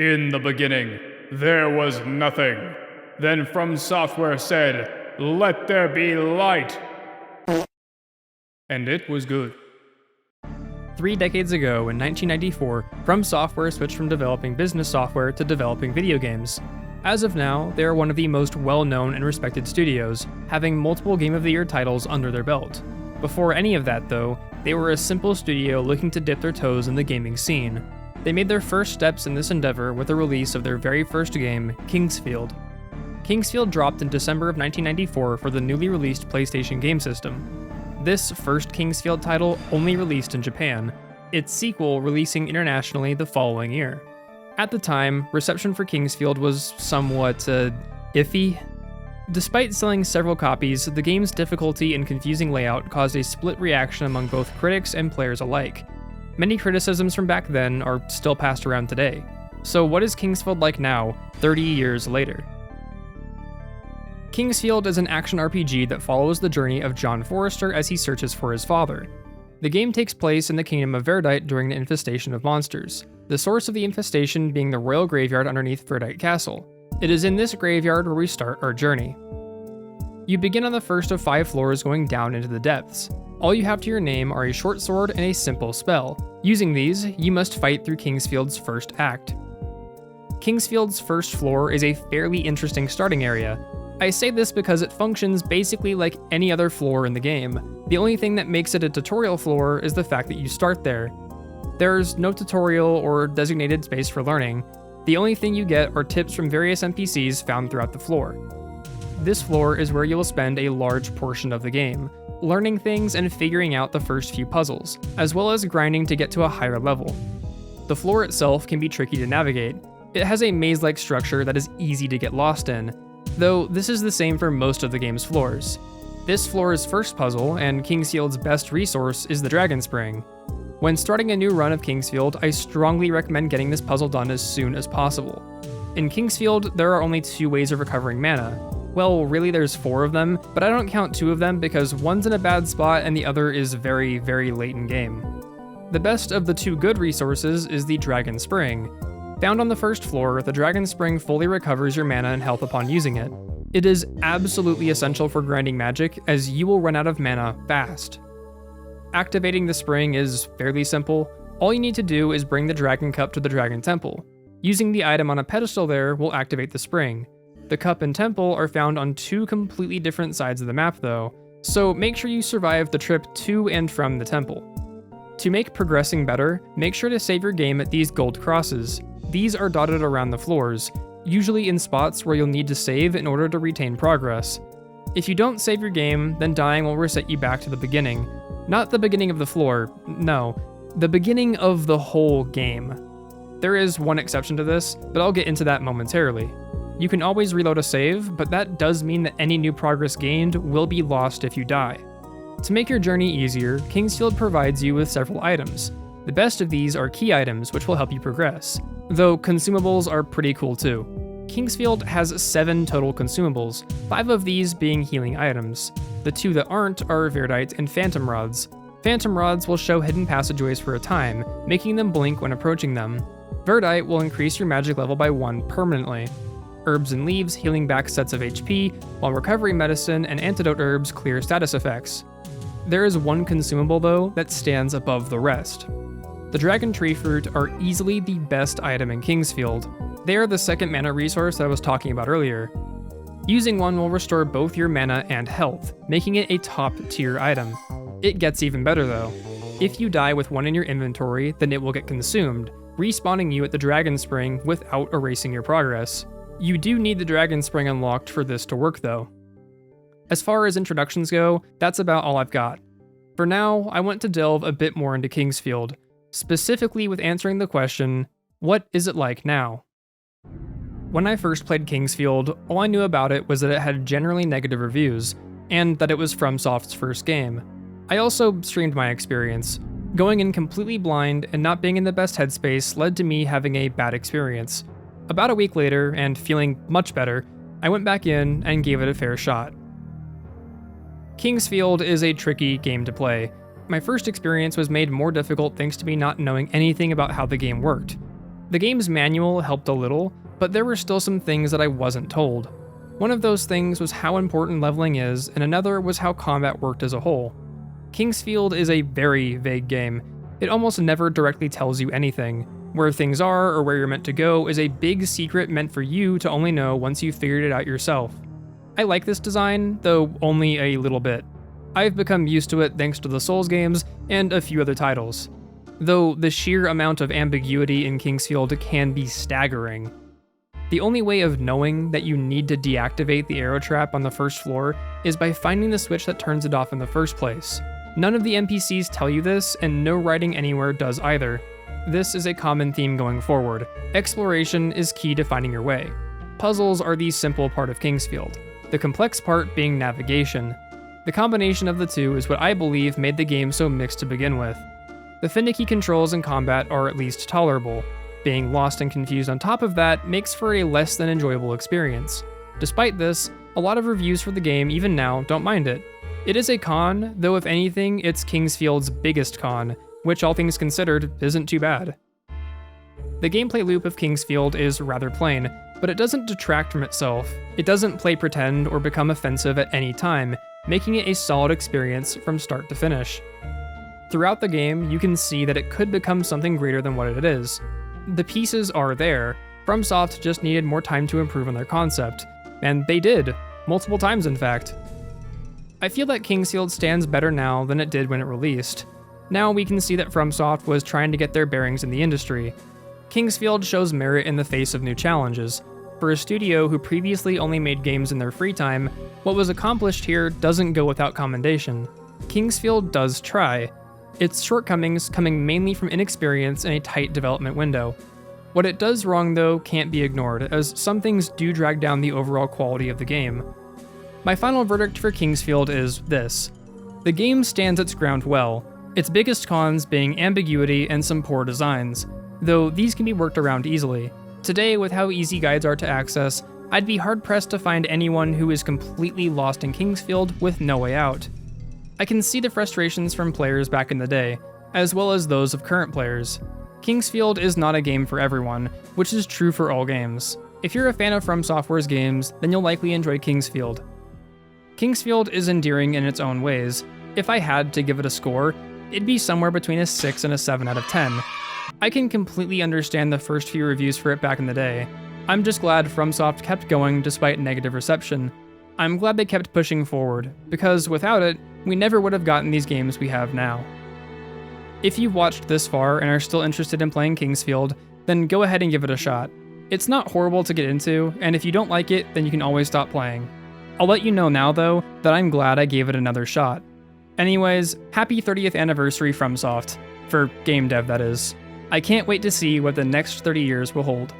In the beginning, there was nothing. Then From Software said, "Let there be light." And it was good. 3 decades ago, in 1994, From Software switched from developing business software to developing video games. As of now, they are one of the most well-known and respected studios, having multiple Game of the Year titles under their belt. Before any of that, though, they were a simple studio looking to dip their toes in the gaming scene. They made their first steps in this endeavor with the release of their very first game, Kingsfield. Kingsfield dropped in December of 1994 for the newly released PlayStation game system. This first Kingsfield title only released in Japan, its sequel releasing internationally the following year. At the time, reception for Kingsfield was somewhat, iffy. Despite selling several copies, the game's difficulty and confusing layout caused a split reaction among both critics and players alike. Many criticisms from back then are still passed around today. So what is Kingsfield like now, 30 years later? Kingsfield is an action RPG that follows the journey of John Forrester as he searches for his father. The game takes place in the kingdom of Verdite during the infestation of monsters, the source of the infestation being the royal graveyard underneath Verdite Castle. It is in this graveyard where we start our journey. You begin on the first of 5 floors going down into the depths. All you have to your name are a short sword and a simple spell. Using these, you must fight through Kingsfield's first act. Kingsfield's first floor is a fairly interesting starting area. I say this because it functions basically like any other floor in the game. The only thing that makes it a tutorial floor is the fact that you start there. There's no tutorial or designated space for learning. The only thing you get are tips from various NPCs found throughout the floor. This floor is where you'll spend a large portion of the game, learning things and figuring out the first few puzzles, as well as grinding to get to a higher level. The floor itself can be tricky to navigate. It has a maze-like structure that is easy to get lost in, though this is the same for most of the game's floors. This floor's first puzzle, and Kingsfield's best resource, is the Dragon Spring. When starting a new run of Kingsfield, I strongly recommend getting this puzzle done as soon as possible. In Kingsfield, there are only 2 ways of recovering mana. Well, really there's 4 of them, but I don't count 2 of them because one's in a bad spot and the other is very, very late in game. The best of the 2 good resources is the Dragon Spring. Found on the first floor, the Dragon Spring fully recovers your mana and health upon using it. It is absolutely essential for grinding magic, as you will run out of mana fast. Activating the spring is fairly simple. All you need to do is bring the Dragon Cup to the Dragon Temple. Using the item on a pedestal there will activate the spring. The cup and temple are found on 2 completely different sides of the map though, so make sure you survive the trip to and from the temple. To make progressing better, make sure to save your game at these gold crosses. These are dotted around the floors, usually in spots where you'll need to save in order to retain progress. If you don't save your game, then dying will reset you back to the beginning. Not the beginning of the floor, no, the beginning of the whole game. There is one exception to this, but I'll get into that momentarily. You can always reload a save, but that does mean that any new progress gained will be lost if you die. To make your journey easier, Kingsfield provides you with several items. The best of these are key items, which will help you progress, though consumables are pretty cool too. Kingsfield has 7 total consumables, 5 of these being healing items. The 2 that aren't are Verdite and Phantom Rods. Phantom Rods will show hidden passageways for a time, making them blink when approaching them. Verdite will increase your magic level by 1 permanently. Herbs and leaves healing back sets of HP, while recovery medicine and antidote herbs clear status effects. There is one consumable though that stands above the rest. The Dragon Tree Fruit are easily the best item in Kingsfield. They are the second mana resource that I was talking about earlier. Using one will restore both your mana and health, making it a top tier item. It gets even better though. If you die with one in your inventory, then it will get consumed, respawning you at the Dragon Spring without erasing your progress. You do need the Dragon Spring unlocked for this to work though. As far as introductions go, that's about all I've got. For now, I want to delve a bit more into Kingsfield, specifically with answering the question, what is it like now? When I first played Kingsfield, all I knew about it was that it had generally negative reviews, and that it was FromSoft's first game. I also streamed my experience. Going in completely blind and not being in the best headspace led to me having a bad experience. About a week later, and feeling much better, I went back in and gave it a fair shot. Kingsfield is a tricky game to play. My first experience was made more difficult thanks to me not knowing anything about how the game worked. The game's manual helped a little, but there were still some things that I wasn't told. One of those things was how important leveling is, and another was how combat worked as a whole. Kingsfield is a very vague game. It almost never directly tells you anything. Where things are or where you're meant to go is a big secret meant for you to only know once you've figured it out yourself. I like this design, though only a little bit. I've become used to it thanks to the Souls games and a few other titles. Though the sheer amount of ambiguity in Kingsfield can be staggering. The only way of knowing that you need to deactivate the arrow trap on the first floor is by finding the switch that turns it off in the first place. None of the NPCs tell you this, and no writing anywhere does either. This is a common theme going forward. Exploration is key to finding your way. Puzzles are the simple part of Kingsfield, the complex part being navigation. The combination of the two is what I believe made the game so mixed to begin with. The finicky controls in combat are at least tolerable. Being lost and confused on top of that makes for a less than enjoyable experience. Despite this, a lot of reviews for the game, even now, don't mind it. It is a con, though if anything, it's Kingsfield's biggest con, which all things considered, isn't too bad. The gameplay loop of Kingsfield is rather plain, but it doesn't detract from itself. It doesn't play pretend or become offensive at any time, making it a solid experience from start to finish. Throughout the game, you can see that it could become something greater than what it is. The pieces are there. FromSoft just needed more time to improve on their concept, and they did, multiple times in fact. I feel that Kingsfield stands better now than it did when it released. Now we can see that FromSoft was trying to get their bearings in the industry. Kingsfield shows merit in the face of new challenges. For a studio who previously only made games in their free time, what was accomplished here doesn't go without commendation. Kingsfield does try, its shortcomings coming mainly from inexperience and a tight development window. What it does wrong though can't be ignored, as some things do drag down the overall quality of the game. My final verdict for Kingsfield is this. The game stands its ground well, its biggest cons being ambiguity and some poor designs, though these can be worked around easily. Today, with how easy guides are to access, I'd be hard-pressed to find anyone who is completely lost in Kingsfield with no way out. I can see the frustrations from players back in the day, as well as those of current players. Kingsfield is not a game for everyone, which is true for all games. If you're a fan of From Software's games, then you'll likely enjoy Kingsfield. Kingsfield is endearing in its own ways. If I had to give it a score, it'd be somewhere between a 6 and a 7 out of 10. I can completely understand the first few reviews for it back in the day. I'm just glad FromSoft kept going despite negative reception. I'm glad they kept pushing forward, because without it, we never would have gotten these games we have now. If you've watched this far and are still interested in playing Kingsfield, then go ahead and give it a shot. It's not horrible to get into, and if you don't like it, then you can always stop playing. I'll let you know now though, that I'm glad I gave it another shot. Anyways, happy 30th anniversary FromSoft. For game dev, that is. I can't wait to see what the next 30 years will hold.